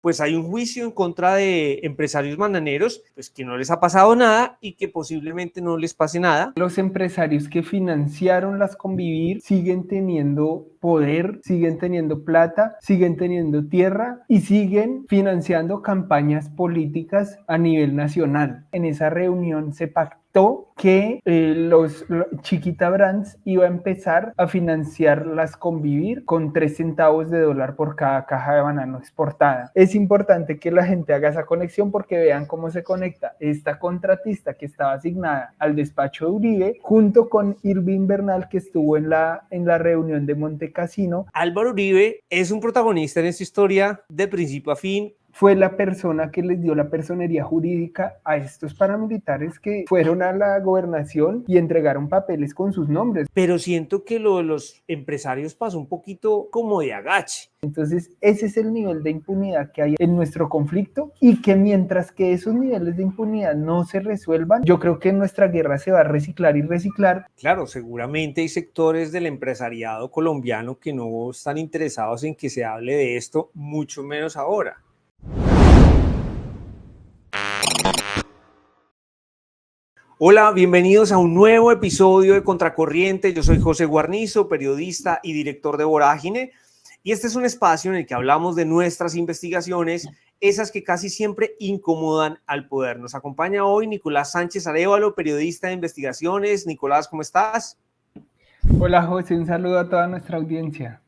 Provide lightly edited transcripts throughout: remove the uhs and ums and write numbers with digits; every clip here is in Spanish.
pues hay un juicio en contra de empresarios bananeros, pues que no les ha pasado nada y que posiblemente no les pase nada. Los empresarios que financiaron las Convivir siguen teniendo poder, siguen teniendo plata, siguen teniendo tierra y siguen financiando campañas políticas a nivel nacional. En esa reunión se pactó que Chiquita Brands iba a empezar a financiar las Convivir con 3 centavos de dólar por cada caja de banano exportada. Es importante que la gente haga esa conexión porque vean cómo se conecta esta contratista que estaba asignada al despacho de Uribe junto con Irving Bernal, que estuvo en la reunión de Montecasino. Álvaro Uribe es un protagonista en esta historia de principio a fin. Fue la persona que les dio la personería jurídica a estos paramilitares que fueron a la gobernación y entregaron papeles con sus nombres. Pero siento que lo de los empresarios pasó un poquito como de agache. Entonces, ese es el nivel de impunidad que hay en nuestro conflicto y que mientras que esos niveles de impunidad no se resuelvan, yo creo que nuestra guerra se va a reciclar y reciclar. Claro, seguramente hay sectores del empresariado colombiano que no están interesados en que se hable de esto, mucho menos ahora. Hola, bienvenidos a un nuevo episodio de Contracorriente. Yo soy José Guarnizo, periodista y director de Vorágine, y este es un espacio en el que hablamos de nuestras investigaciones, esas que casi siempre incomodan al poder. Nos acompaña hoy Nicolás Sánchez Arévalo, periodista de investigaciones. Nicolás, ¿cómo estás? Hola José, un saludo a toda nuestra audiencia.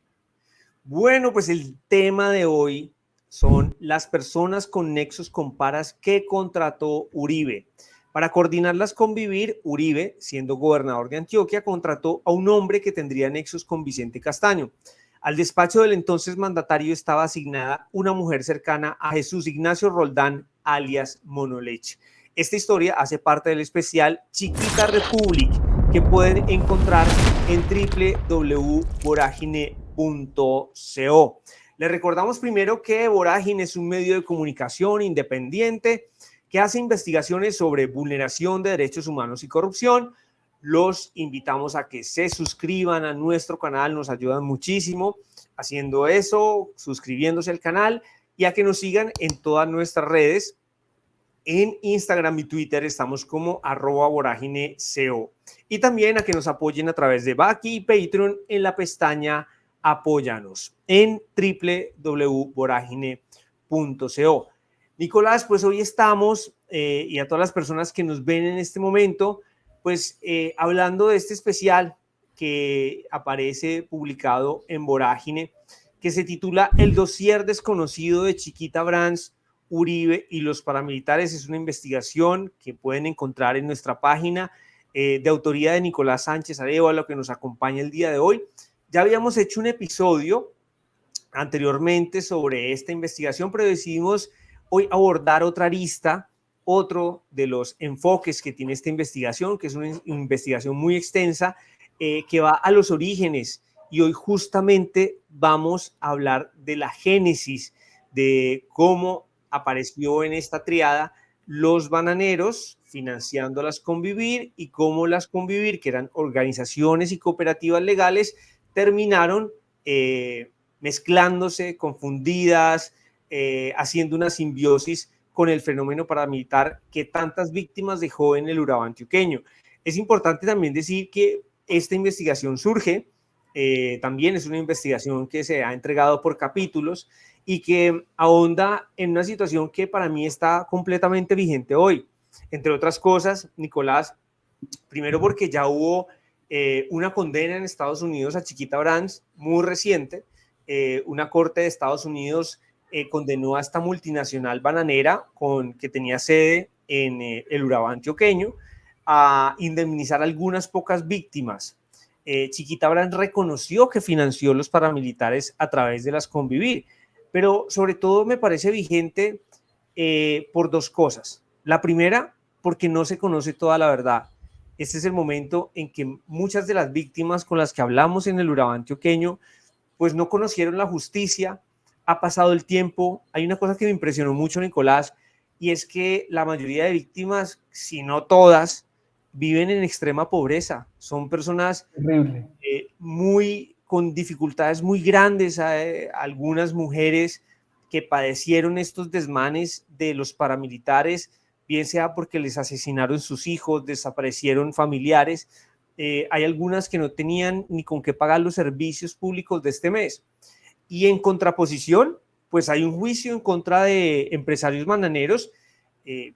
Bueno, pues el tema de hoy son las personas con nexos con paras que contrató Uribe. Para coordinarlas con Convivir, Uribe, siendo gobernador de Antioquia, contrató a un hombre que tendría nexos con Vicente Castaño. Al despacho del entonces mandatario estaba asignada una mujer cercana a Jesús Ignacio Roldán, alias Monoleche. Esta historia hace parte del especial Chiquita Republic, que pueden encontrar en www.voragine.co. Les recordamos primero que Vorágine es un medio de comunicación independiente que hace investigaciones sobre vulneración de derechos humanos y corrupción. Los invitamos a que se suscriban a nuestro canal, nos ayudan muchísimo haciendo eso, suscribiéndose al canal, y a que nos sigan en todas nuestras redes. En Instagram y Twitter estamos como @voragineco, y también a que nos apoyen a través de Baki y Patreon en la pestaña Apóyanos en www.voragine.co. Nicolás, pues hoy estamos, y a todas las personas que nos ven en este momento, pues hablando de este especial que aparece publicado en Vorágine, que se titula El dossier desconocido de Chiquita Brands, Uribe y los paramilitares. Es una investigación que pueden encontrar en nuestra página, de autoría de Nicolás Sánchez Arévalo, que nos acompaña el día de hoy. Ya habíamos hecho un episodio anteriormente sobre esta investigación, pero decidimos hoy abordar otra arista, otro de los enfoques que tiene esta investigación, que es una investigación muy extensa, que va a los orígenes, y hoy justamente vamos a hablar de la génesis, de cómo apareció en esta triada los bananeros financiando las Convivir, y cómo las Convivir, que eran organizaciones y cooperativas legales, terminaron mezclándose, confundidas, haciendo una simbiosis con el fenómeno paramilitar que tantas víctimas dejó en el Urabá antioqueño. Es importante también decir que esta investigación surge, también es una investigación que se ha entregado por capítulos y que ahonda en una situación que para mí está completamente vigente hoy. Entre otras cosas, Nicolás, primero porque ya hubo una condena en Estados Unidos a Chiquita Brands muy reciente. Una corte de Estados Unidos condenó a esta multinacional bananera que tenía sede en el Urabá antioqueño a indemnizar a algunas pocas víctimas. Chiquita Brands reconoció que financió los paramilitares a través de las Convivir, pero sobre todo me parece vigente por dos cosas. La primera, porque no se conoce toda la verdad. Este es el momento en que muchas de las víctimas con las que hablamos en el Urabá antioqueño pues no conocieron la justicia. Ha pasado el tiempo. Hay una cosa que me impresionó mucho, Nicolás, y es que la mayoría de víctimas, si no todas, viven en extrema pobreza. Son personas con dificultades muy grandes. Algunas mujeres que padecieron estos desmanes de los paramilitares, bien sea porque les asesinaron sus hijos, desaparecieron familiares. Hay algunas que no tenían ni con qué pagar los servicios públicos de este mes. Y en contraposición, pues hay un juicio en contra de empresarios bananeros,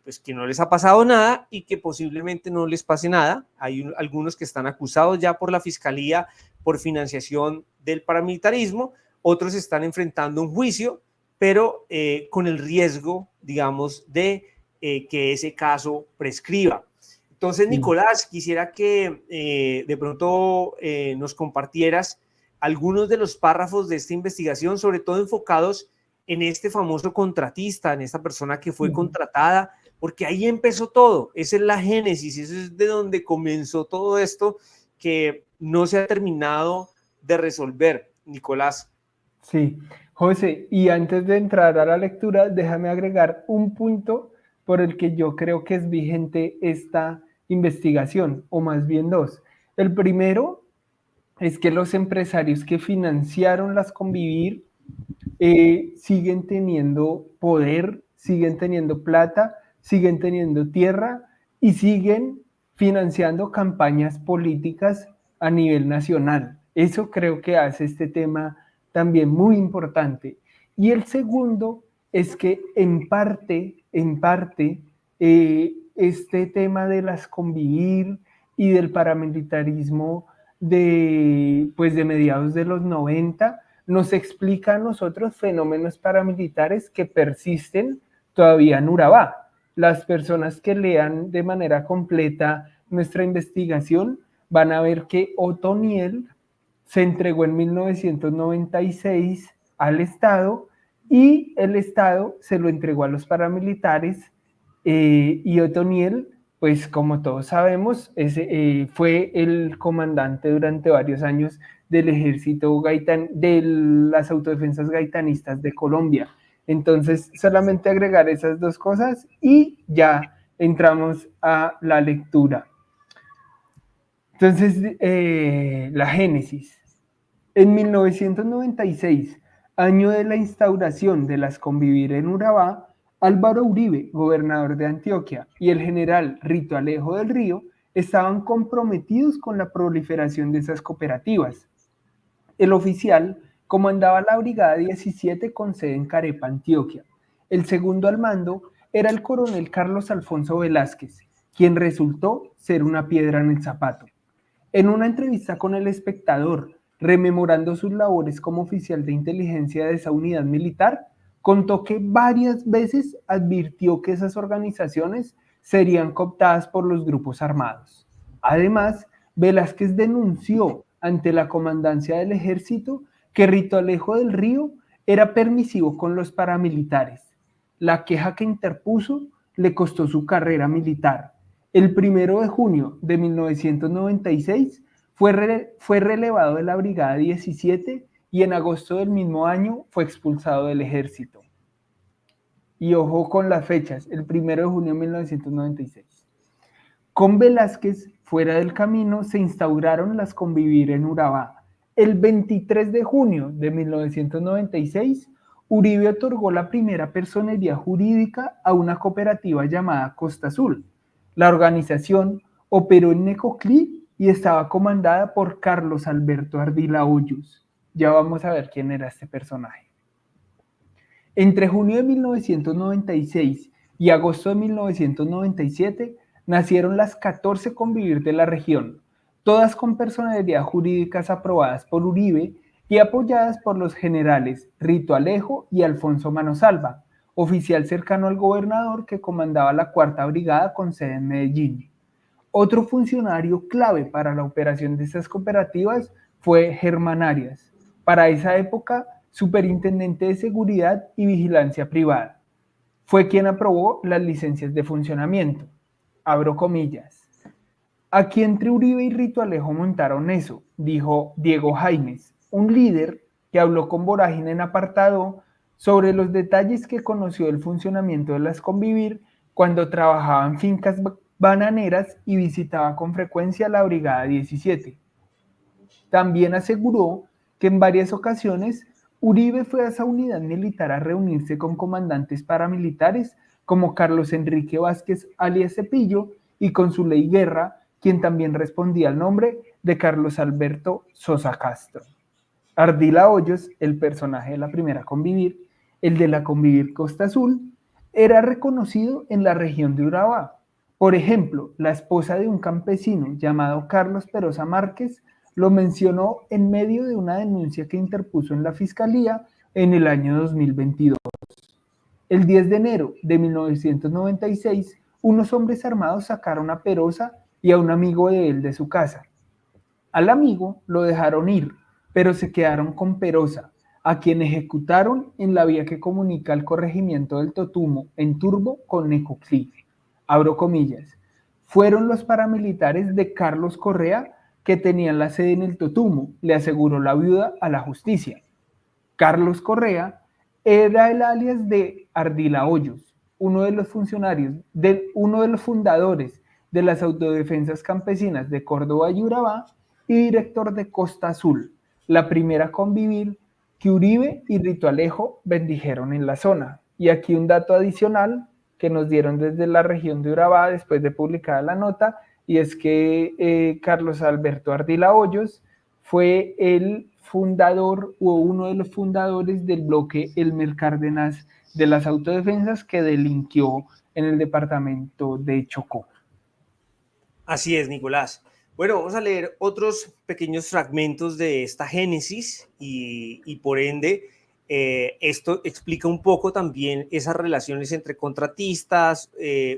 pues que no les ha pasado nada y que posiblemente no les pase nada. Hay algunos que están acusados ya por la fiscalía por financiación del paramilitarismo, otros están enfrentando un juicio, pero con el riesgo, digamos, de que ese caso prescriba. Entonces, Nicolás, quisiera que de pronto nos compartieras algunos de los párrafos de esta investigación, sobre todo enfocados en este famoso contratista, en esta persona que fue contratada, porque ahí empezó todo, esa es la génesis, eso es de donde comenzó todo esto que no se ha terminado de resolver, Nicolás. Sí, José, y antes de entrar a la lectura, déjame agregar un punto por el que yo creo que es vigente esta investigación, o más bien dos. El primero es que los empresarios que financiaron las Convivir siguen teniendo poder, siguen teniendo plata, siguen teniendo tierra y siguen financiando campañas políticas a nivel nacional. Eso creo que hace este tema también muy importante. Y el segundo es que en parte, este tema de las Convivir y del paramilitarismo pues de mediados de los 90 nos explica a nosotros fenómenos paramilitares que persisten todavía en Urabá. Las personas que lean de manera completa nuestra investigación van a ver que Otoniel se entregó en 1996 al Estado y el Estado se lo entregó a los paramilitares y Otoniel, pues como todos sabemos, fue el comandante durante varios años del ejército de las autodefensas gaitanistas de Colombia. Entonces, solamente agregar esas dos cosas y ya entramos a la lectura. Entonces, la génesis. En 1996, año de la instauración de las Convivir en Urabá, Álvaro Uribe, gobernador de Antioquia, y el general Rito Alejo del Río estaban comprometidos con la proliferación de esas cooperativas. El oficial comandaba la Brigada 17 con sede en Carepa, Antioquia. El segundo al mando era el coronel Carlos Alfonso Velázquez, quien resultó ser una piedra en el zapato. En una entrevista con El Espectador, rememorando sus labores como oficial de inteligencia de esa unidad militar, contó que varias veces advirtió que esas organizaciones serían cooptadas por los grupos armados. Además, Velázquez denunció ante la comandancia del ejército que Rito Alejo del Río era permisivo con los paramilitares. La queja que interpuso le costó su carrera militar. El 1 de junio de 1996 fue relevado de la Brigada 17 y en agosto del mismo año fue expulsado del ejército. Y ojo con las fechas, el 1 de junio de 1996. Con Velázquez fuera del camino se instauraron las Convivir en Urabá. El 23 de junio de 1996, Uribe otorgó la primera personería jurídica a una cooperativa llamada Costa Azul. La organización operó en Necoclí y estaba comandada por Carlos Alberto Ardila Hoyos. Ya vamos a ver quién era este personaje. Entre junio de 1996 y agosto de 1997 nacieron las 14 Convivir de la región, todas con personalidades jurídicas aprobadas por Uribe y apoyadas por los generales Rito Alejo y Alfonso Manosalva, oficial cercano al gobernador que comandaba la 4ª Brigada con sede en Medellín. Otro funcionario clave para la operación de estas cooperativas fue Germán Arias, para esa época superintendente de seguridad y vigilancia privada. Fue quien aprobó las licencias de funcionamiento. Abro comillas. Aquí entre Uribe y Rito Alejo montaron eso, dijo Diego Jaimes, un líder que habló con Vorágine en apartado sobre los detalles que conoció del funcionamiento de las Convivir cuando trabajaba en fincas bananeras y visitaba con frecuencia la Brigada 17. También aseguró que en varias ocasiones Uribe fue a esa unidad militar a reunirse con comandantes paramilitares como Carlos Enrique Vázquez alias Cepillo y con Zuley Guerra, quien también respondía al nombre de Carlos Alberto Sosa Castro. Ardila Hoyos, el personaje de la primera Convivir, el de la Convivir Costa Azul, era reconocido en la región de Urabá. Por ejemplo, la esposa de un campesino llamado Carlos Perosa Márquez lo mencionó en medio de una denuncia que interpuso en la fiscalía en el año 2022. El 10 de enero de 1996, unos hombres armados sacaron a Perosa y a un amigo de él de su casa. Al amigo lo dejaron ir, pero se quedaron con Perosa, a quien ejecutaron en la vía que comunica el corregimiento del Totumo en Turbo con Necoclí. Abro comillas. Fueron los paramilitares de Carlos Correa que tenían la sede en el Totumo, le aseguró la viuda a la justicia. Carlos Correa era el alias de Ardila Hoyos, uno de los fundadores de las autodefensas campesinas de Córdoba y Urabá y director de Costa Azul, la primera Convivir que Uribe y Rito Alejo bendijeron en la zona. Y aquí un dato adicional que nos dieron desde la región de Urabá después de publicada la nota, y es que Carlos Alberto Ardila Hoyos fue el fundador o uno de los fundadores del bloque Elmer Cárdenas de las autodefensas que delinquió en el departamento de Chocó. Así es, Nicolás. Bueno, vamos a leer otros pequeños fragmentos de esta génesis y por ende esto explica un poco también esas relaciones entre contratistas,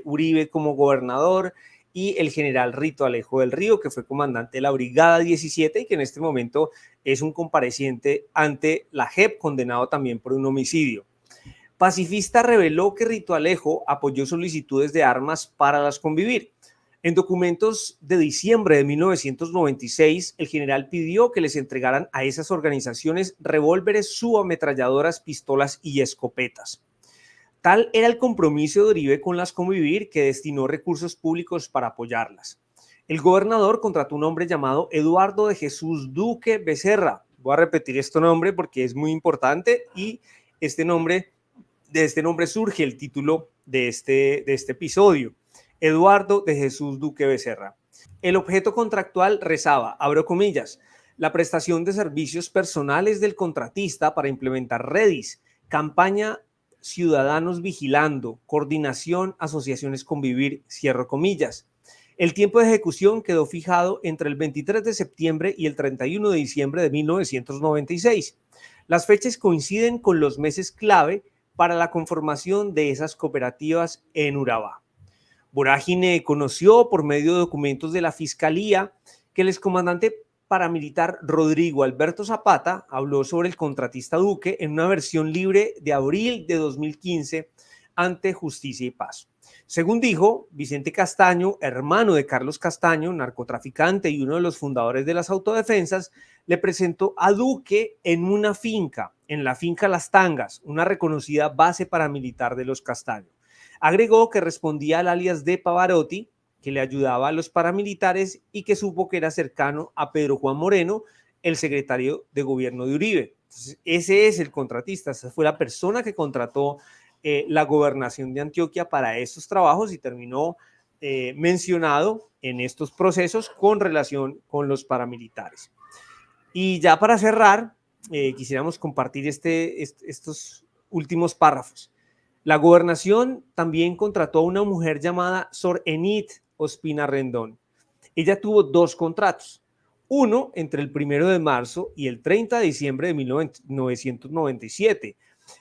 Uribe como gobernador y el general Rito Alejo del Río, que fue comandante de la Brigada 17 y que en este momento es un compareciente ante la JEP, condenado también por un homicidio. Pacifista reveló que Rito Alejo apoyó solicitudes de armas para las Convivir. En documentos de diciembre de 1996, el general pidió que les entregaran a esas organizaciones revólveres, subametralladoras, pistolas y escopetas. Tal era el compromiso de Uribe con las Convivir, que destinó recursos públicos para apoyarlas. El gobernador contrató un hombre llamado Eduardo de Jesús Duque Becerra. Voy a repetir este nombre porque es muy importante y de este nombre surge el título de este episodio. Eduardo de Jesús Duque Becerra. El objeto contractual rezaba, abro comillas, la prestación de servicios personales del contratista para implementar REDIS, campaña Ciudadanos Vigilando, coordinación, asociaciones Convivir, cierro comillas. El tiempo de ejecución quedó fijado entre el 23 de septiembre y el 31 de diciembre de 1996. Las fechas coinciden con los meses clave para la conformación de esas cooperativas en Urabá. Vorágine conoció por medio de documentos de la Fiscalía que el excomandante paramilitar Rodrigo Alberto Zapata habló sobre el contratista Duque en una versión libre de abril de 2015 ante Justicia y Paz. Según dijo, Vicente Castaño, hermano de Carlos Castaño, narcotraficante y uno de los fundadores de las autodefensas, le presentó a Duque en una finca, en la finca Las Tangas, una reconocida base paramilitar de los Castaño. Agregó que respondía al alias de Pavarotti, que le ayudaba a los paramilitares y que supo que era cercano a Pedro Juan Moreno, el secretario de gobierno de Uribe. Entonces, ese es el contratista, esa fue la persona que contrató la gobernación de Antioquia para estos trabajos y terminó mencionado en estos procesos con relación con los paramilitares. Y ya para cerrar, quisiéramos compartir estos últimos párrafos. La gobernación también contrató a una mujer llamada Sor Enid Ospina Rendón. Ella tuvo dos contratos, uno entre el 1 de marzo y el 30 de diciembre de 1997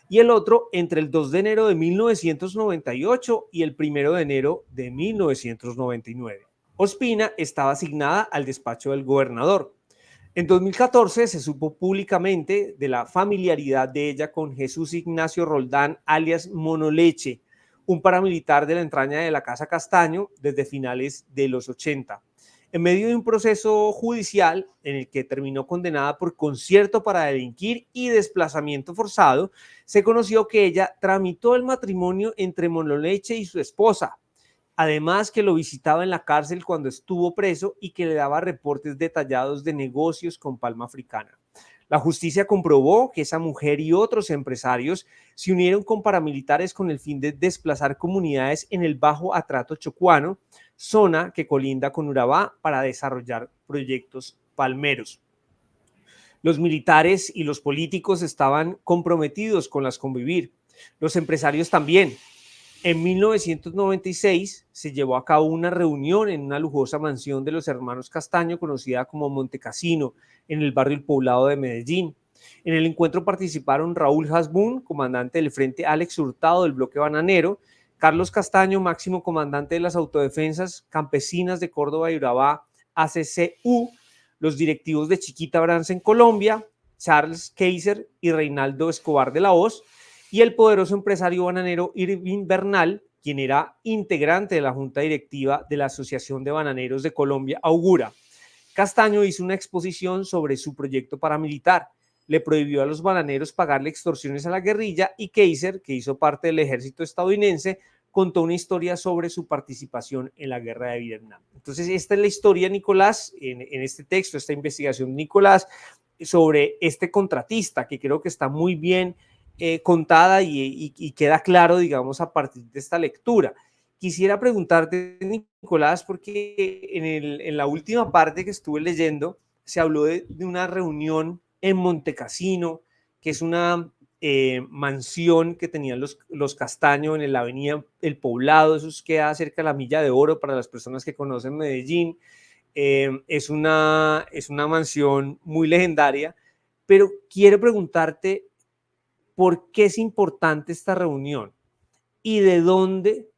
y el otro entre el 2 de enero de 1998 y el 1 de enero de 1999. Ospina estaba asignada al despacho del gobernador. En 2014 se supo públicamente de la familiaridad de ella con Jesús Ignacio Roldán, alias Monoleche, un paramilitar de la entraña de la Casa Castaño desde finales de los 80. En medio de un proceso judicial en el que terminó condenada por concierto para delinquir y desplazamiento forzado, se conoció que ella tramitó el matrimonio entre Monoleche y su esposa. Además que lo visitaba en la cárcel cuando estuvo preso y que le daba reportes detallados de negocios con Palma Africana. La justicia comprobó que esa mujer y otros empresarios se unieron con paramilitares con el fin de desplazar comunidades en el Bajo Atrato Chocuano, zona que colinda con Urabá, para desarrollar proyectos palmeros. Los militares y los políticos estaban comprometidos con las Convivir, los empresarios también. En 1996 se llevó a cabo una reunión en una lujosa mansión de los hermanos Castaño, conocida como Montecassino, en el barrio El Poblado de Medellín. En el encuentro participaron Raúl Hasbún, comandante del Frente Alex Hurtado del bloque bananero, Carlos Castaño, máximo comandante de las autodefensas campesinas de Córdoba y Urabá, ACCU, los directivos de Chiquita Brands en Colombia, Charles Kaiser y Reinaldo Escobar de la Hoz, y el poderoso empresario bananero Irving Bernal, quien era integrante de la junta directiva de la Asociación de Bananeros de Colombia, Augura. Castaño hizo una exposición sobre su proyecto paramilitar, le prohibió a los bananeros pagarle extorsiones a la guerrilla, y Kaiser, que hizo parte del ejército estadounidense, contó una historia sobre su participación en la guerra de Vietnam. Entonces, esta es la historia, Nicolás, en este texto, esta investigación, Nicolás, sobre este contratista, que creo que está muy bien contada y queda claro, digamos, a partir de esta lectura. Quisiera preguntarte, Nicolás, porque en la última parte que estuve leyendo se habló de una reunión en Montecassino, que es una mansión que tenían los Castaño en la avenida El Poblado. Eso queda cerca de la Milla de Oro para las personas que conocen Medellín. Es una mansión muy legendaria, pero quiero preguntarte por qué es importante esta reunión y de dónde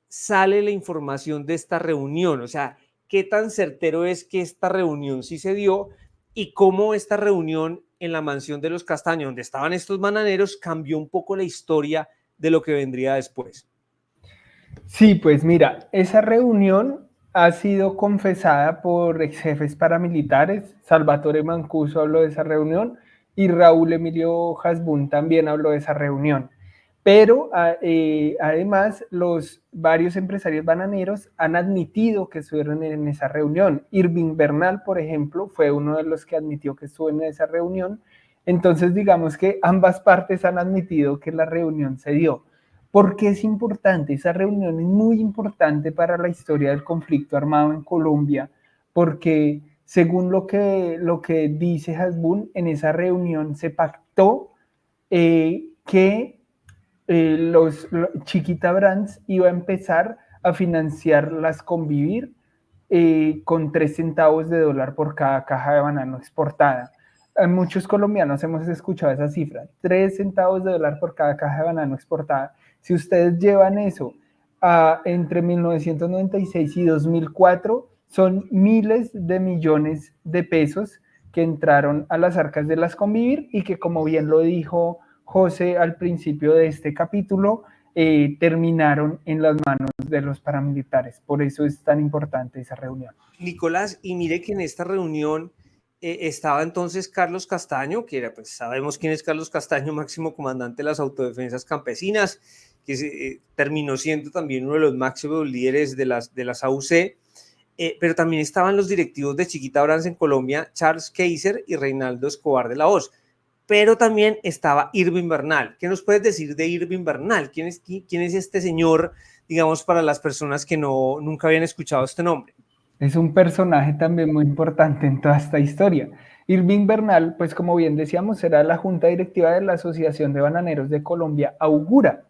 sale la información de esta reunión. O sea, qué tan certero es que esta reunión sí se dio y cómo esta reunión en la mansión de los Castaños, donde estaban estos bananeros, cambió un poco la historia de lo que vendría después. Sí, pues mira, esa reunión ha sido confesada por ex jefes paramilitares. Salvatore Mancuso habló de esa reunión y Raúl Emilio Hasbún también habló de esa reunión. Pero además, los varios empresarios bananeros han admitido que estuvieron en esa reunión. Irving Bernal, por ejemplo, fue uno de los que admitió que estuvo en esa reunión. Entonces, digamos que ambas partes han admitido que la reunión se dio. ¿Por qué es importante? Esa reunión es muy importante para la historia del conflicto armado en Colombia, porque según lo que dice Hasbún, en esa reunión se pactó que Chiquita Brands iba a empezar a financiar las Convivir con 3 centavos de dólar por cada caja de banano exportada. Muchos colombianos hemos escuchado esa cifra, 3 centavos de dólar por cada caja de banano exportada. Si ustedes llevan eso entre 1996 y 2004, son miles de millones de pesos que entraron a las arcas de las Convivir y que, como bien lo dijo José al principio de este capítulo, terminaron en las manos de los paramilitares. Por eso es tan importante esa reunión. Nicolás, y mire que en esta reunión estaba entonces Carlos Castaño, que era, pues sabemos quién es Carlos Castaño, máximo comandante de las autodefensas campesinas, que terminó siendo también uno de los máximos líderes de las AUC, pero también estaban los directivos de Chiquita Brands en Colombia, Charles Kaiser y Reinaldo Escobar de la Hoz. Pero también estaba Irving Bernal. ¿Qué nos puedes decir de Irving Bernal? ¿Quién es este señor, digamos, para las personas que nunca habían escuchado este nombre? Es un personaje también muy importante en toda esta historia. Irving Bernal, pues como bien decíamos, era la junta directiva de la Asociación de Bananeros de Colombia, Augura.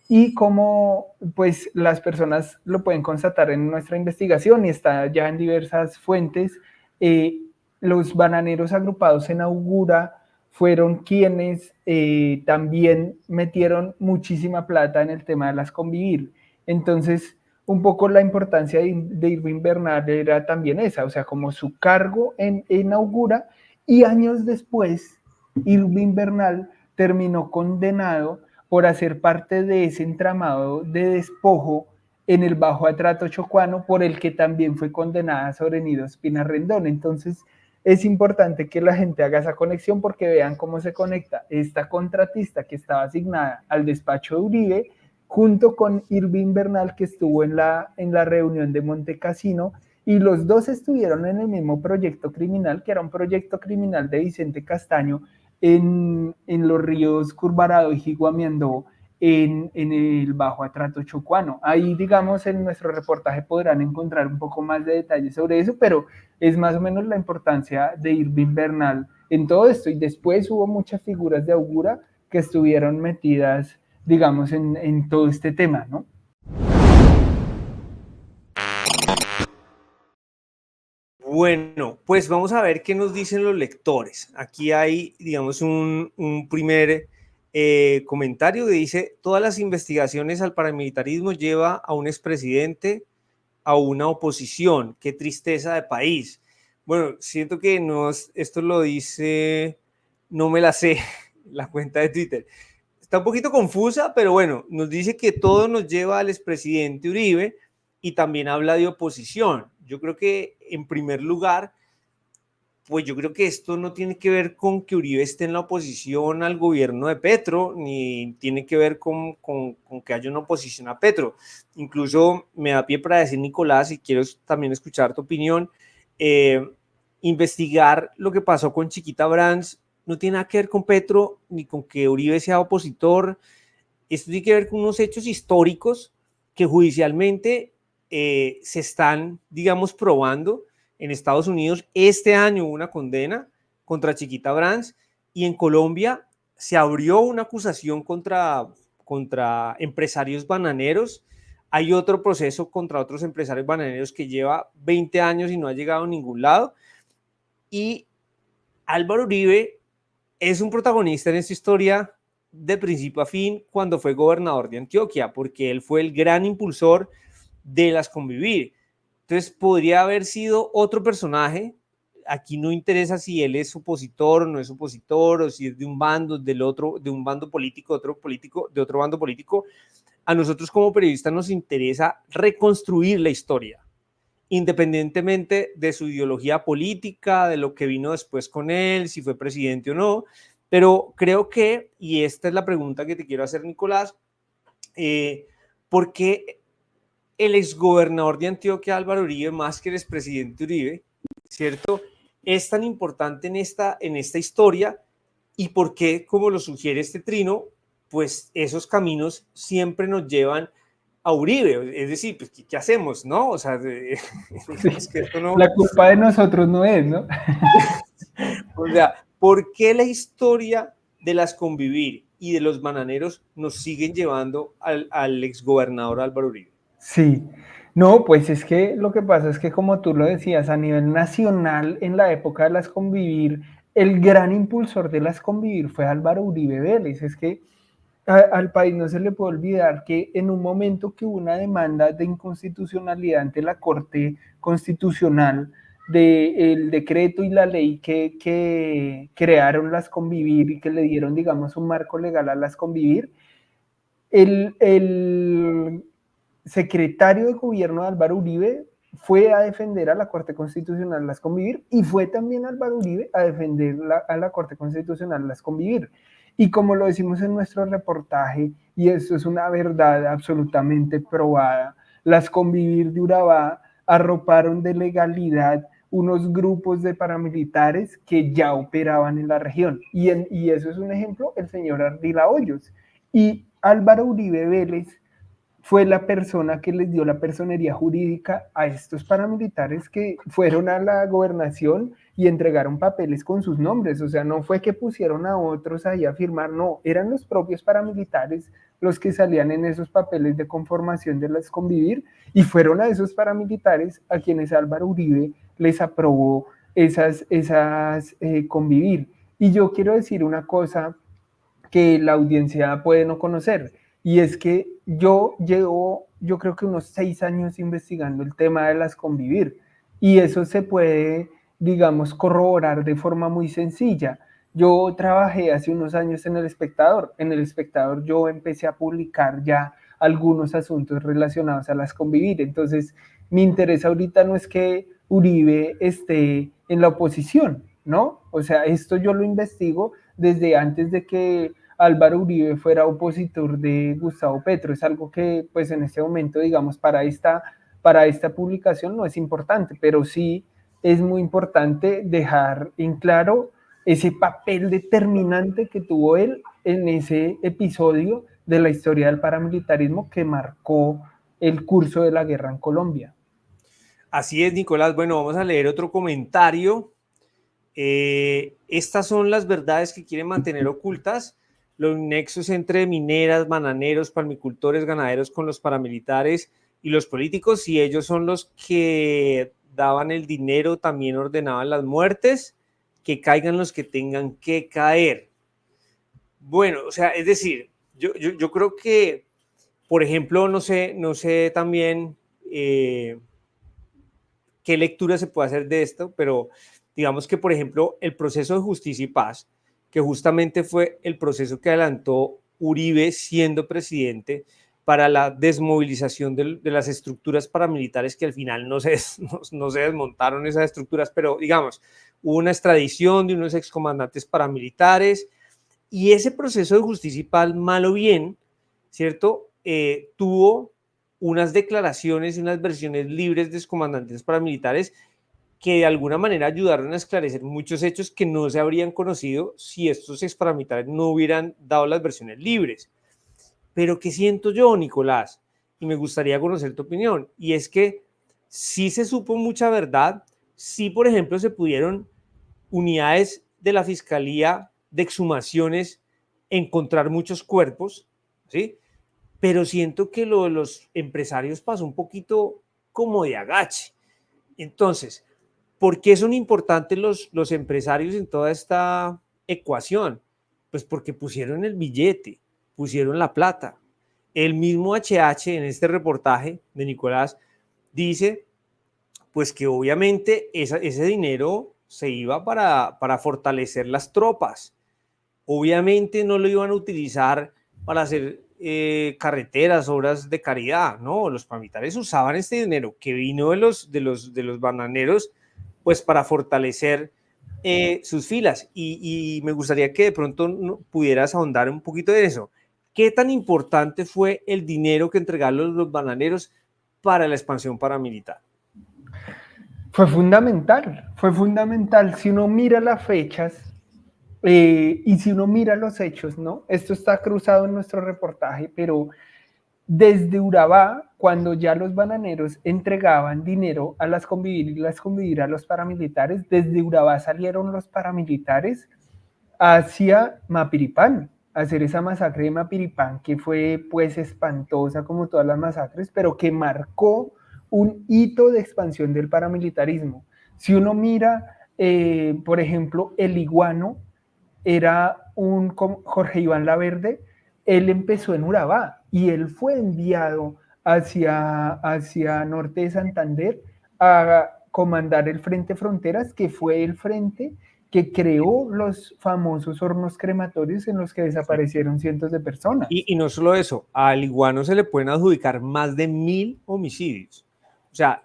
Y como pues las personas lo pueden constatar en nuestra investigación y está ya en diversas fuentes, los bananeros agrupados en Augura fueron quienes también metieron muchísima plata en el tema de las Convivir. Entonces, un poco la importancia de Irving Bernal era también esa, o sea, como su cargo en Augura, y años después, Irving Bernal terminó condenado por hacer parte de ese entramado de despojo en el Bajo Atrato Chocuano, por el que también fue condenada Sobrenido Espina Rendón. Entonces, es importante que la gente haga esa conexión porque vean cómo se conecta esta contratista que estaba asignada al despacho de Uribe junto con Irving Bernal, que estuvo en la reunión de Montecassino y los dos estuvieron en el mismo proyecto criminal, que era un proyecto criminal de Vicente Castaño en los ríos Curvarado y Jiguamiandó, en el Bajo Atrato Chocuano. Ahí, digamos, en nuestro reportaje podrán encontrar un poco más de detalles sobre eso, pero es más o menos la importancia de Irving Bernal en todo esto. Y después hubo muchas figuras de Augura que estuvieron metidas, digamos, en todo este tema, ¿no? Bueno, pues vamos a ver qué nos dicen los lectores. Aquí hay, digamos, un primer comentario que dice: todas las investigaciones al paramilitarismo lleva a un expresidente, a una oposición. Qué tristeza de país. Bueno, siento que esto lo dice, no me la sé, la cuenta de Twitter. Está un poquito confusa, pero bueno, nos dice que todo nos lleva al expresidente Uribe y también habla de oposición. Yo creo que en primer lugar, pues yo creo que esto no tiene que ver con que Uribe esté en la oposición al gobierno de Petro, ni tiene que ver con que haya una oposición a Petro. Incluso me da pie para decir, Nicolás, y quiero también escuchar tu opinión, investigar lo que pasó con Chiquita Brands no tiene nada que ver con Petro, ni con que Uribe sea opositor. Esto tiene que ver con unos hechos históricos que judicialmente se están, digamos, probando. En Estados Unidos este año hubo una condena contra Chiquita Brands y en Colombia se abrió una acusación contra empresarios bananeros. Hay otro proceso contra otros empresarios bananeros que lleva 20 años y no ha llegado a ningún lado. Y Álvaro Uribe es un protagonista en esta historia de principio a fin cuando fue gobernador de Antioquia, porque él fue el gran impulsor de las Convivir. Entonces podría haber sido otro personaje. Aquí no interesa si él es opositor o no es opositor, o si es de un bando, del otro, de un bando político, de otro bando político. A nosotros como periodistas nos interesa reconstruir la historia, independientemente de su ideología política, de lo que vino después con él, si fue presidente o no. Pero creo que, y esta es la pregunta que te quiero hacer, Nicolás, ¿por qué el exgobernador de Antioquia, Álvaro Uribe, más que el expresidente Uribe, ¿cierto?, es tan importante en esta historia? ¿Y por qué, como lo sugiere este trino, pues esos caminos siempre nos llevan a Uribe? Es decir, pues, ¿qué hacemos, no? O sea, digamos que esto no... La culpa de nosotros no es, ¿no? O sea, ¿por qué la historia de las Convivir y de los bananeros nos siguen llevando al exgobernador Álvaro Uribe? Sí, no, pues es que lo que pasa es que como tú lo decías, a nivel nacional, en la época de las Convivir, el gran impulsor de las Convivir fue Álvaro Uribe Vélez. Es que al país no se le puede olvidar que en un momento que hubo una demanda de inconstitucionalidad ante la Corte Constitucional del decreto y la ley que crearon las Convivir y que le dieron, digamos, un marco legal a las Convivir, el secretario de gobierno de Álvaro Uribe fue a defender a la Corte Constitucional las Convivir y fue también Álvaro Uribe a defender a la Corte Constitucional las Convivir. Y como lo decimos en nuestro reportaje, y eso es una verdad absolutamente probada, las Convivir de Urabá arroparon de legalidad unos grupos de paramilitares que ya operaban en la región. Y eso es un ejemplo, el señor Ardila Hoyos. Y Álvaro Uribe Vélez fue la persona que les dio la personería jurídica a estos paramilitares que fueron a la gobernación y entregaron papeles con sus nombres. O sea, no fue que pusieron a otros ahí a firmar, no, eran los propios paramilitares los que salían en esos papeles de conformación de las Convivir y fueron a esos paramilitares a quienes Álvaro Uribe les aprobó esas Convivir. Y yo quiero decir una cosa que la audiencia puede no conocer. Y es que yo creo que unos 6 años investigando el tema de las Convivir. Y eso se puede, digamos, corroborar de forma muy sencilla. Yo trabajé hace unos años en El Espectador. En El Espectador yo empecé a publicar ya algunos asuntos relacionados a las Convivir. Entonces, mi interés ahorita no es que Uribe esté en la oposición, ¿no? O sea, esto yo lo investigo desde antes de que Álvaro Uribe fuera opositor de Gustavo Petro. Es algo que, pues en este momento, digamos, para esta para esta publicación no es importante, pero sí es muy importante dejar en claro ese papel determinante que tuvo él en ese episodio de la historia del paramilitarismo que marcó el curso de la guerra en Colombia. Así es, Nicolás. Bueno, vamos a leer otro comentario. Estas son las verdades que quieren mantener ocultas, los nexos entre mineras, bananeros, palmicultores, ganaderos con los paramilitares y los políticos, y ellos son los que daban el dinero, también ordenaban las muertes, que caigan los que tengan que caer. Bueno, o sea, es decir, yo creo que, por ejemplo, no sé también qué lectura se puede hacer de esto, pero digamos que, por ejemplo, el proceso de justicia y paz, que justamente fue el proceso que adelantó Uribe siendo presidente para la desmovilización de las estructuras paramilitares que al final no se desmontaron esas estructuras, pero digamos, hubo una extradición de unos excomandantes paramilitares y ese proceso de justicia y paz, mal o bien, ¿cierto? Tuvo unas declaraciones y unas versiones libres de excomandantes paramilitares que de alguna manera ayudaron a esclarecer muchos hechos que no se habrían conocido si estos ex paramilitares no hubieran dado las versiones libres. Pero ¿qué siento yo, Nicolás? Y me gustaría conocer tu opinión. Y es que sí se supo mucha verdad, sí, por ejemplo, se pudieron unidades de la Fiscalía de exhumaciones encontrar muchos cuerpos, ¿sí? Pero siento que lo de los empresarios pasó un poquito como de agache. Entonces, ¿por qué son importantes los empresarios en toda esta ecuación? Pues porque pusieron el billete, pusieron la plata. El mismo HH en este reportaje de Nicolás dice pues que obviamente ese dinero se iba para fortalecer las tropas. Obviamente no lo iban a utilizar para hacer carreteras, obras de caridad, no, los paramilitares usaban este dinero que vino de los bananeros, pues para fortalecer sus filas. Y me gustaría que de pronto pudieras ahondar un poquito de eso. ¿Qué tan importante fue el dinero que entregaron los bananeros para la expansión paramilitar? Fue fundamental, fue fundamental. Si uno mira las fechas y si uno mira los hechos, ¿no? Esto está cruzado en nuestro reportaje, pero desde Urabá, cuando ya los bananeros entregaban dinero a las convivir y las convivir a los paramilitares, desde Urabá salieron los paramilitares hacia Mapiripán, a hacer esa masacre de Mapiripán, que fue pues espantosa como todas las masacres, pero que marcó un hito de expansión del paramilitarismo. Si uno mira, por ejemplo, el iguano era un Jorge Iván Laverde, él empezó en Urabá y él fue enviado hacia norte de Santander a comandar el Frente Fronteras, que fue el frente que creó los famosos hornos crematorios en los que desaparecieron cientos de personas. Y no solo eso, al iguano se le pueden adjudicar más de 1000 homicidios. O sea,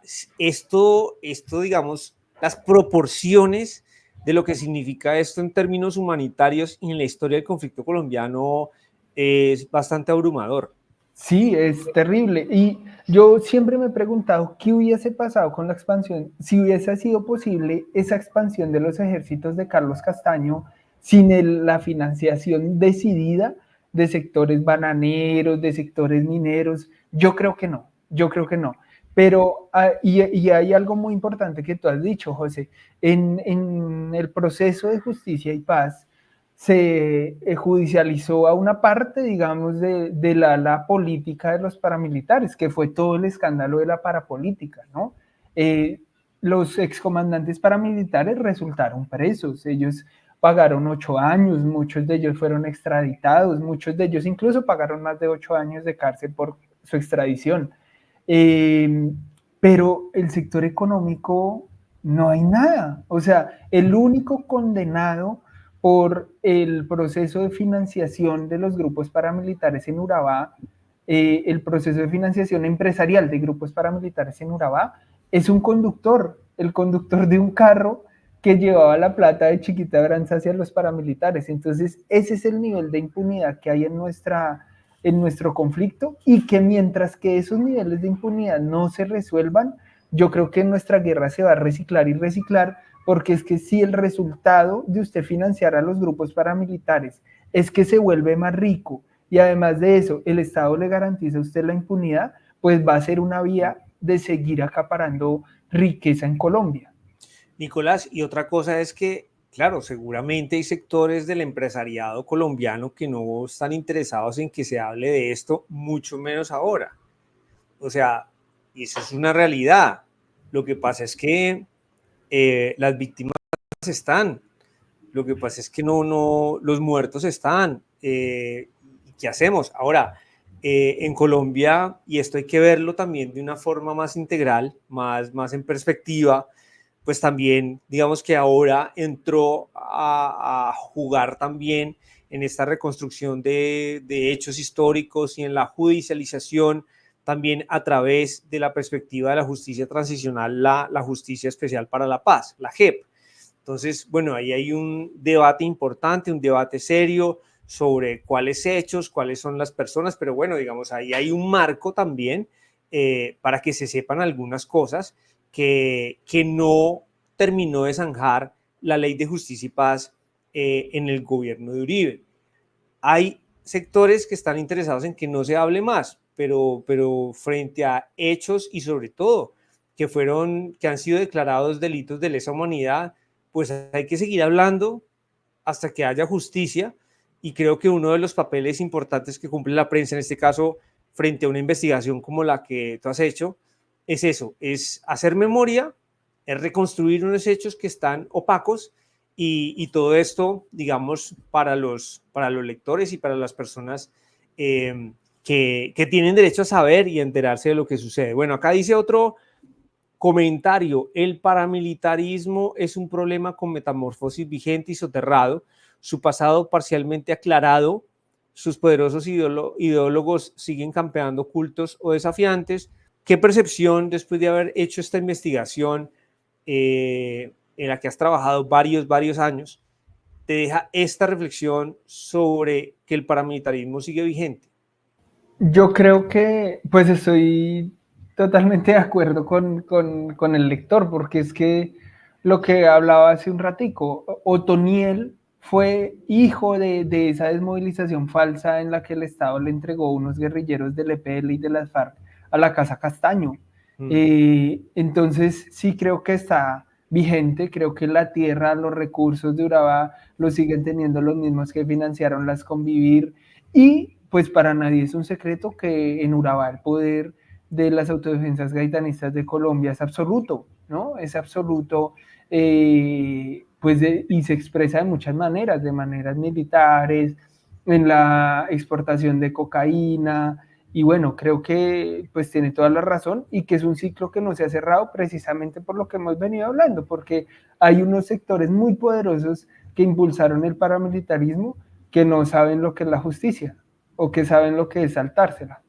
digamos, las proporciones de lo que significa esto en términos humanitarios y en la historia del conflicto colombiano es bastante abrumador. Sí, es terrible. Y yo siempre me he preguntado qué hubiese pasado con la expansión, si hubiese sido posible esa expansión de los ejércitos de Carlos Castaño sin la financiación decidida de sectores bananeros, de sectores mineros. Yo creo que no, yo creo que no. Pero, y hay algo muy importante que tú has dicho, José, en el proceso de justicia y paz, se judicializó a una parte, digamos, de la política de los paramilitares, que fue todo el escándalo de la parapolítica, ¿no? Los excomandantes paramilitares resultaron presos, ellos pagaron 8 años, muchos de ellos fueron extraditados, muchos de ellos incluso pagaron más de 8 años de cárcel por su extradición. Pero el sector económico no hay nada, o sea, el único condenado por el proceso de financiación de los grupos paramilitares en Urabá, el proceso de financiación empresarial de grupos paramilitares en Urabá, es un conductor, el conductor de un carro que llevaba la plata de Chiquita Brands hacia los paramilitares. Entonces, ese es el nivel de impunidad que hay en nuestra en nuestro conflicto y que mientras que esos niveles de impunidad no se resuelvan, yo creo que nuestra guerra se va a reciclar y reciclar, porque es que si el resultado de usted financiar a los grupos paramilitares es que se vuelve más rico y además de eso el Estado le garantiza a usted la impunidad, pues va a ser una vía de seguir acaparando riqueza en Colombia. Nicolás, y otra cosa es que, claro, seguramente hay sectores del empresariado colombiano que no están interesados en que se hable de esto, mucho menos ahora. O sea, eso es una realidad. Lo que pasa es que las víctimas están, lo que pasa es que los muertos están. ¿Qué hacemos? Ahora, en Colombia, y esto hay que verlo también de una forma más integral, más en perspectiva, pues también, digamos que ahora entró a jugar también en esta reconstrucción de hechos históricos y en la judicialización, también a través de la perspectiva de la justicia transicional, la Justicia Especial para la Paz, la JEP. Entonces, bueno, ahí hay un debate importante, un debate serio sobre cuáles hechos, cuáles son las personas, pero bueno, digamos, ahí hay un marco también para que se sepan algunas cosas que no terminó de zanjar la Ley de Justicia y Paz en el gobierno de Uribe. Hay sectores que están interesados en que no se hable más, pero frente a hechos y sobre todo que han sido declarados delitos de lesa humanidad, pues hay que seguir hablando hasta que haya justicia, y creo que uno de los papeles importantes que cumple la prensa, en este caso, frente a una investigación como la que tú has hecho, es eso, es hacer memoria, es reconstruir unos hechos que están opacos, y todo esto, digamos, para los lectores y para las personas que tienen derecho a saber y enterarse de lo que sucede. Bueno, acá dice otro comentario: el paramilitarismo es un problema con metamorfosis vigente y soterrado, su pasado parcialmente aclarado, sus poderosos ideólogos siguen campeando ocultos o desafiantes. ¿Qué percepción, después de haber hecho esta investigación en la que has trabajado varios años, te deja esta reflexión sobre que el paramilitarismo sigue vigente? Yo creo que pues estoy totalmente de acuerdo con el lector, porque es que lo que hablaba hace un ratico, Otoniel fue hijo de esa desmovilización falsa en la que el Estado le entregó unos guerrilleros del EPL y de las FARC a la Casa Castaño. Entonces sí creo que está vigente, creo que la tierra, los recursos de Urabá los siguen teniendo los mismos que financiaron las Convivir, y pues para nadie es un secreto que en Urabá el poder de las autodefensas gaitanistas de Colombia es absoluto, ¿no? Es absoluto, pues y se expresa de muchas maneras, de maneras militares, en la exportación de cocaína, y bueno, creo que pues tiene toda la razón y que es un ciclo que no se ha cerrado precisamente por lo que hemos venido hablando, porque hay unos sectores muy poderosos que impulsaron el paramilitarismo que no saben lo que es la justicia o que saben lo que es saltársela.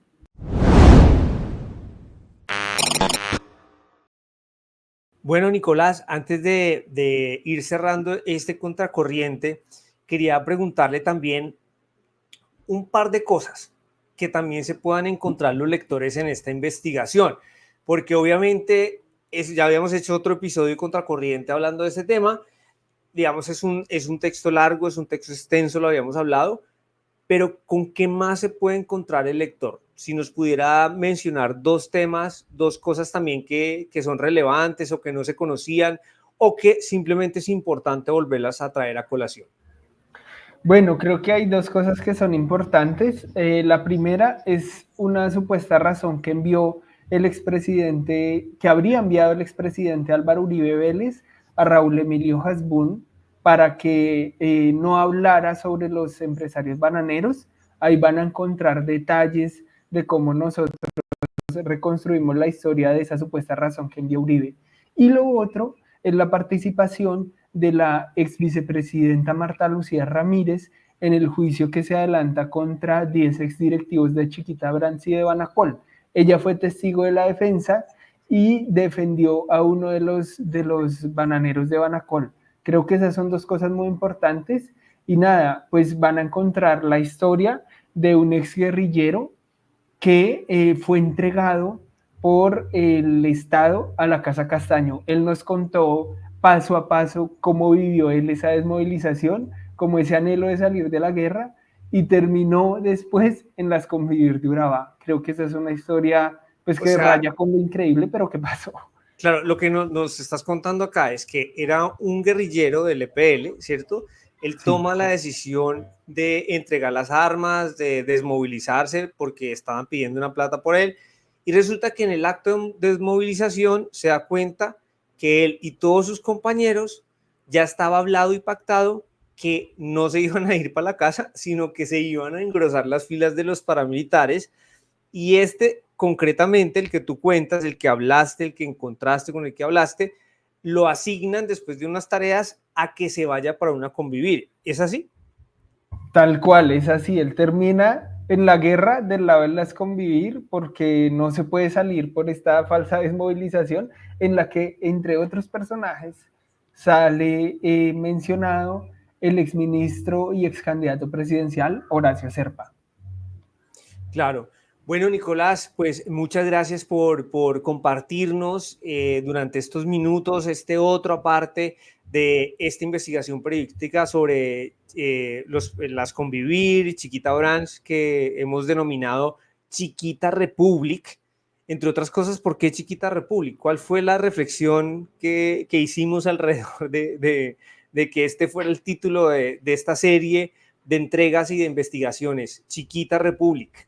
Bueno, Nicolás, antes de ir cerrando este contracorriente, quería preguntarle también un par de cosas que también se puedan encontrar los lectores en esta investigación, porque obviamente ya habíamos hecho otro episodio de Contracorriente hablando de este tema. Digamos, es un texto largo, es un texto extenso, lo habíamos hablado, pero ¿con qué más se puede encontrar el lector? Si nos pudiera mencionar dos temas, dos cosas también que son relevantes o que no se conocían, o que simplemente es importante volverlas a traer a colación. Bueno, creo que hay dos cosas que son importantes. La primera es una supuesta razón que envió el expresidente, que habría enviado el expresidente Álvaro Uribe Vélez a Raúl Emilio Hasbún para que no hablara sobre los empresarios bananeros. Ahí van a encontrar detalles de cómo nosotros reconstruimos la historia de esa supuesta razón que envió Uribe. Y lo otro es la participación de la ex vicepresidenta Marta Lucía Ramírez en el juicio que se adelanta contra 10 exdirectivos de Chiquita Brands y de Banacol. Ella fue testigo de la defensa y defendió a uno de los bananeros de Banacol. Creo que esas son dos cosas muy importantes y nada, pues van a encontrar la historia de un exguerrillero que fue entregado por el Estado a la Casa Castaño. Él nos contó paso a paso cómo vivió él esa desmovilización, como ese anhelo de salir de la guerra, y terminó después en las Convivir de Urabá. Creo que esa es una historia pues O que sea, raya con lo increíble, pero ¿qué pasó? claro, lo que nos estás contando acá es que era un guerrillero del EPL, ¿cierto? Él Sí, toma la decisión de entregar las armas, de desmovilizarse porque estaban pidiendo una plata por él, y resulta que en el acto de desmovilización se da cuenta que él y todos sus compañeros ya estaba hablado y pactado que no se iban a ir para la casa, sino que se iban a engrosar las filas de los paramilitares. Y este, concretamente, el que tú cuentas, el que hablaste, el que encontraste, con el que hablaste, lo asignan después de unas tareas a que se vaya para una convivir. ¿Es así? tal cual, es así. Él termina en la guerra del lado de las Convivir porque no se puede salir por esta falsa desmovilización en la que, entre otros personajes, sale mencionado el exministro y ex candidato presidencial Horacio Serpa. Claro. Bueno, Nicolás, pues muchas gracias por compartirnos durante estos minutos este otro aparte de esta investigación periodística sobre las Convivir, Chiquita Orange, que hemos denominado Chiquita Republic. Entre otras cosas, ¿por qué Chiquita Republic? ¿Cuál fue la reflexión que hicimos alrededor de que este fuera el título de esta serie de entregas y de investigaciones? Chiquita Republic.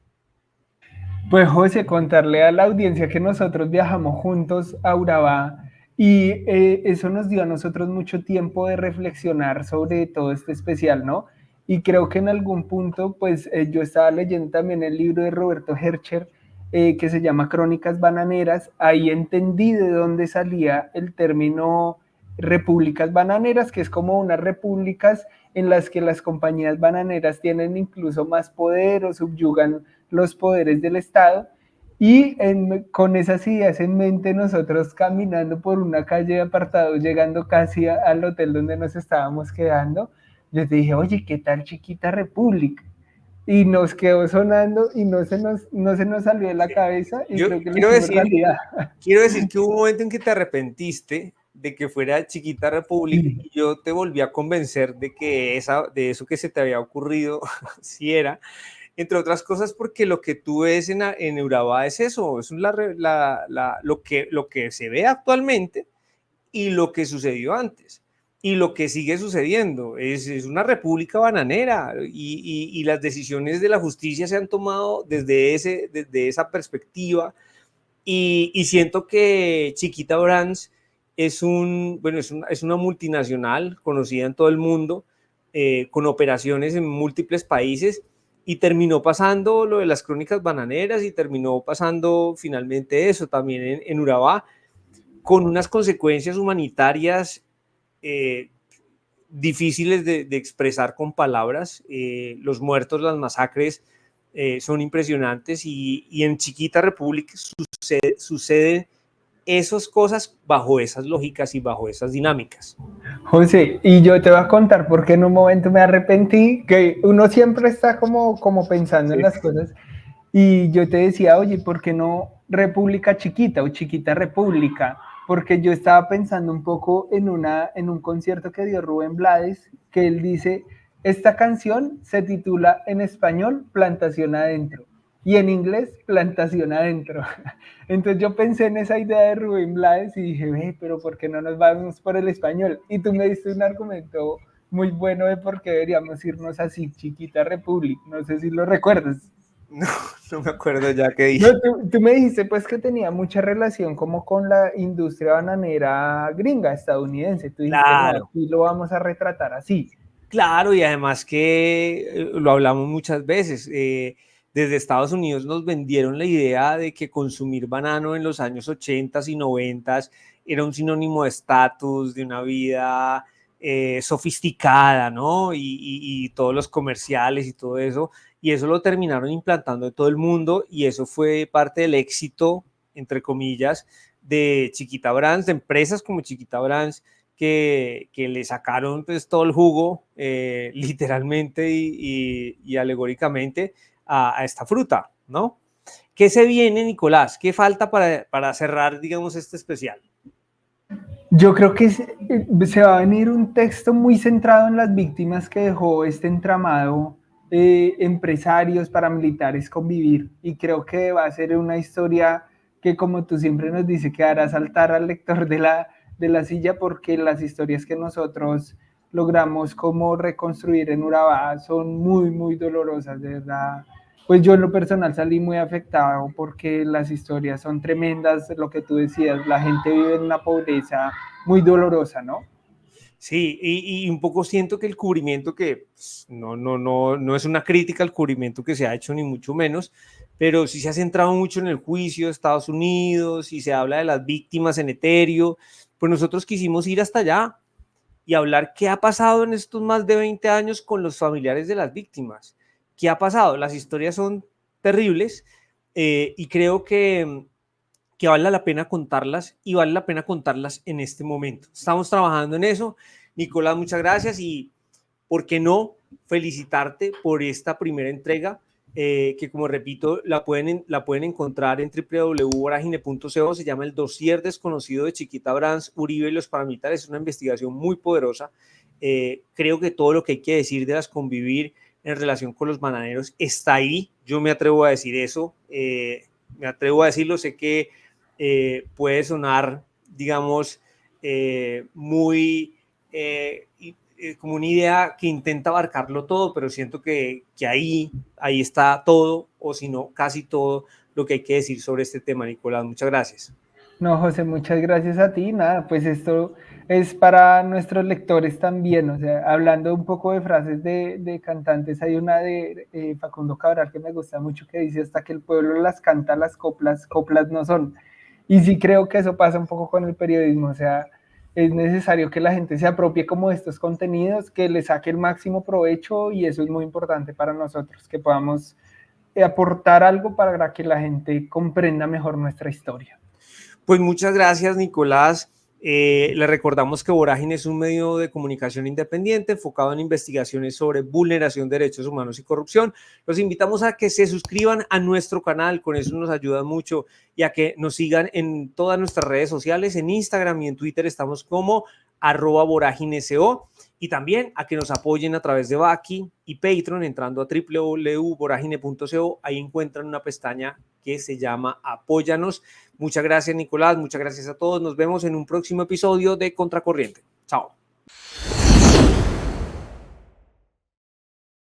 Pues José, contarle a la audiencia que nosotros viajamos juntos a Urabá y eso nos dio a nosotros mucho tiempo de reflexionar sobre todo este especial, ¿no? Y creo que en algún punto, pues yo estaba leyendo también el libro de Roberto Hercher que se llama Crónicas Bananeras, ahí entendí de dónde salía el término repúblicas bananeras, que es como unas repúblicas en las que las compañías bananeras tienen incluso más poder o subyugan los poderes del Estado. Y con esas ideas en mente, nosotros caminando por una calle de apartados, llegando casi al hotel donde nos estábamos quedando, yo te dije, oye, ¿qué tal Chiquita República? Y nos quedó sonando y no se nos salió de la cabeza y Yo creo que lo hicimos realidad. quiero decir que hubo un momento en que te arrepentiste de que fuera Chiquita República Sí. y yo te volví a convencer de que de eso que se te había ocurrido sí era, entre otras cosas porque lo que tú ves en Urabá es eso, es lo que se ve actualmente y lo que sucedió antes y lo que sigue sucediendo. Es una república bananera y las decisiones de la justicia se han tomado desde esa perspectiva y siento que Chiquita Brands es una multinacional conocida en todo el mundo, con operaciones en múltiples países, y terminó pasando lo de las crónicas bananeras y terminó pasando finalmente eso también en Urabá, con unas consecuencias humanitarias eh, difíciles de expresar con palabras. Los muertos, las masacres son impresionantes y en Chiquita República suceden esas cosas bajo esas lógicas y bajo esas dinámicas. José, y yo te voy a contar porque en un momento me arrepentí, que uno siempre está como pensando en Sí. las cosas, y yo te decía, oye, ¿por qué no República Chiquita o Chiquita República? Porque yo estaba pensando un poco en un concierto que dio Rubén Blades, que él dice, esta canción se titula en español Plantación Adentro y en inglés Plantación Adentro. Entonces yo pensé en esa idea de Rubén Blades y dije, ve, pero ¿por qué no nos vamos por el español? Y tú me diste un argumento muy bueno de por qué deberíamos irnos así, Chiquita República. No sé si lo recuerdas. No, no me acuerdo ya qué No, dije. tú me dijiste pues que tenía mucha relación como con la industria bananera gringa estadounidense. Tú dijiste, no, Claro, aquí lo vamos a retratar así. claro, y además que lo hablamos muchas veces. Desde Estados Unidos nos vendieron la idea de que consumir banano en los años 80 y 90 era un sinónimo de estatus, de una vida sofisticada, ¿no? Y todos los comerciales y todo eso, y eso lo terminaron implantando en todo el mundo, y eso fue parte del éxito, entre comillas, de Chiquita Brands, de empresas como Chiquita Brands, que le sacaron pues todo el jugo, literalmente y alegóricamente, a esta fruta, ¿no? ¿Qué se viene, Nicolás? ¿Qué falta para cerrar, digamos, este especial? Yo creo que se va a venir un texto muy centrado en las víctimas que dejó este entramado empresarios, paramilitares convivir, y creo que va a ser una historia que, como tú siempre nos dices, que hará saltar al lector de la silla, porque las historias que nosotros logramos como reconstruir en Urabá son muy, muy dolorosas, de verdad. Pues yo en lo personal salí muy afectado porque las historias son tremendas, lo que tú decías, la gente vive en una pobreza muy dolorosa, ¿no? Sí, y un poco siento que el cubrimiento que pues, no es una crítica al cubrimiento que se ha hecho, ni mucho menos, pero sí se ha centrado mucho en el juicio de Estados Unidos y se habla de las víctimas en etéreo. Pues nosotros quisimos ir hasta allá y hablar qué ha pasado en estos más de 20 años con los familiares de las víctimas. ¿Qué ha pasado? Las historias son terribles y creo que vale la pena contarlas y vale la pena contarlas en este momento. Estamos trabajando en eso. Nicolás, muchas gracias y, ¿por qué no felicitarte por esta primera entrega? Que como repito, la pueden encontrar en www.voragine.co, se llama El dossier desconocido de Chiquita Brands, Uribe y los paramilitares, es una investigación muy poderosa. Creo que todo lo que hay que decir de las convivir en relación con los bananeros está ahí, yo me atrevo a decir eso, me atrevo a decirlo, sé que puede sonar, digamos, muy como una idea que intenta abarcarlo todo, pero siento que ahí está todo, o si no, casi todo lo que hay que decir sobre este tema, Nicolás. Muchas gracias. No, José, muchas gracias a ti. Nada, pues esto es para nuestros lectores también. O sea, hablando un poco de frases de cantantes, hay una de Facundo Cabral que me gusta mucho que dice: hasta que el pueblo las canta, las coplas, coplas no son. Y sí creo que eso pasa un poco con el periodismo. O sea, es necesario que la gente se apropie como de estos contenidos, que le saque el máximo provecho, y eso es muy importante para nosotros, que podamos aportar algo para que la gente comprenda mejor nuestra historia. Pues muchas gracias, Nicolás. Le recordamos que Vorágine es un medio de comunicación independiente enfocado en investigaciones sobre vulneración de derechos humanos y corrupción. Los invitamos a que se suscriban a nuestro canal, con eso nos ayuda mucho, y a que nos sigan en todas nuestras redes sociales, en Instagram y en Twitter estamos como @voragineco, y también a que nos apoyen a través de Baki y Patreon entrando a www.voragine.co. Ahí encuentran una pestaña que se llama Apóyanos. Muchas gracias, Nicolás. Muchas gracias a todos. Nos vemos en un próximo episodio de Contracorriente. Chao.